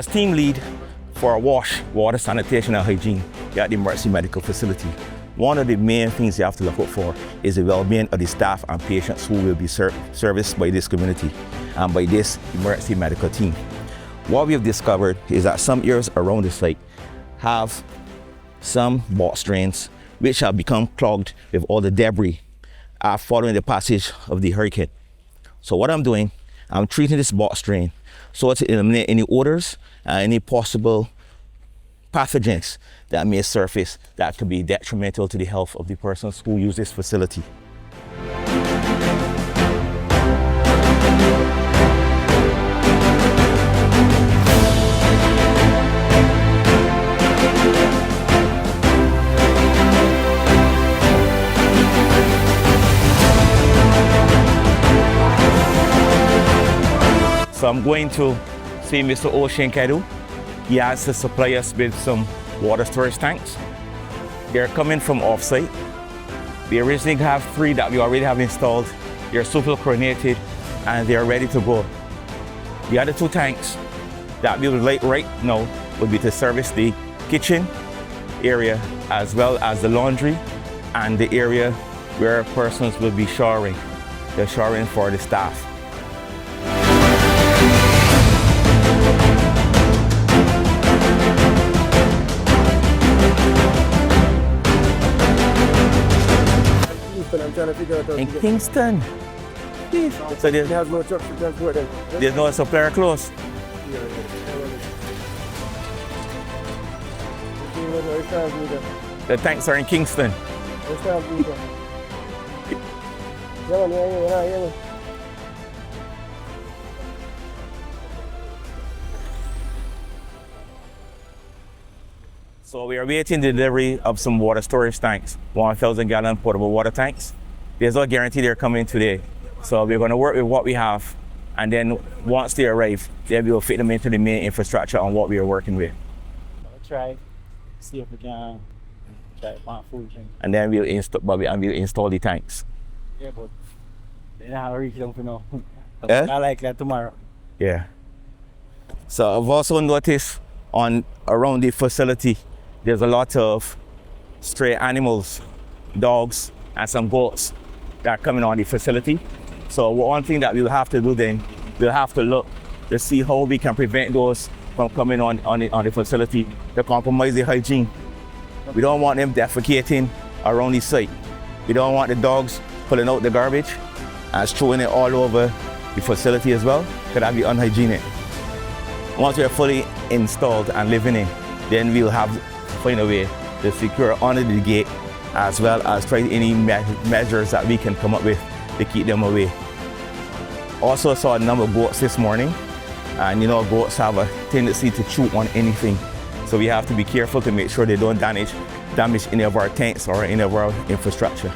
As team lead for wash, water, sanitation and hygiene at the emergency medical facility, one of the main things you have to look out for is the well-being of the staff and patients who will be serviced by this community and by this emergency medical team. What we have discovered is that some areas around the site have some box drains which have become clogged with all the debris following the passage of the hurricane. So what I'm doing, I'm treating this box drain so to eliminate any odors and any possible pathogens that may surface that could be detrimental to the health of the persons who use this facility. So I'm going to see Mr. Oshenkedu. He has to supply us with some water storage tanks. They're coming from off-site. We originally have 3 that we already have installed. They're super coordinated and they're ready to go. The other 2 tanks that we would like right now would be to service the kitchen area as well as the laundry and the area where persons will be showering. They're showering for the staff. I'm trying to figure out in Kingston. So there's no truck to transport them. There's no supplier close. The tanks are in Kingston. So we are waiting the delivery of some water storage tanks, 1,000 gallon potable water tanks. There's no guarantee they're coming today. So we're going to work with what we have, and then once they arrive, then we will fit them into the main infrastructure on what we are working with. I'll try, see if we can try to find food. And then we'll install the tanks. Yeah, but they're not reach them for now. Yeah? I like that tomorrow. Yeah. So I've also noticed around the facility, there's a lot of stray animals, dogs, and some goats that are coming on the facility. So one thing that we'll have to do then, we'll have to look to see how we can prevent those from coming on the facility to compromise the hygiene. We don't want them defecating around the site. We don't want the dogs pulling out the garbage and throwing it all over the facility as well, because that'd be unhygienic. Once we're fully installed and living in, then we'll have to find a way to secure under the gate as well as try any measures that we can come up with to keep them away. Also saw a number of goats this morning, and goats have a tendency to chew on anything. So we have to be careful to make sure they don't damage any of our tanks or any of our infrastructure.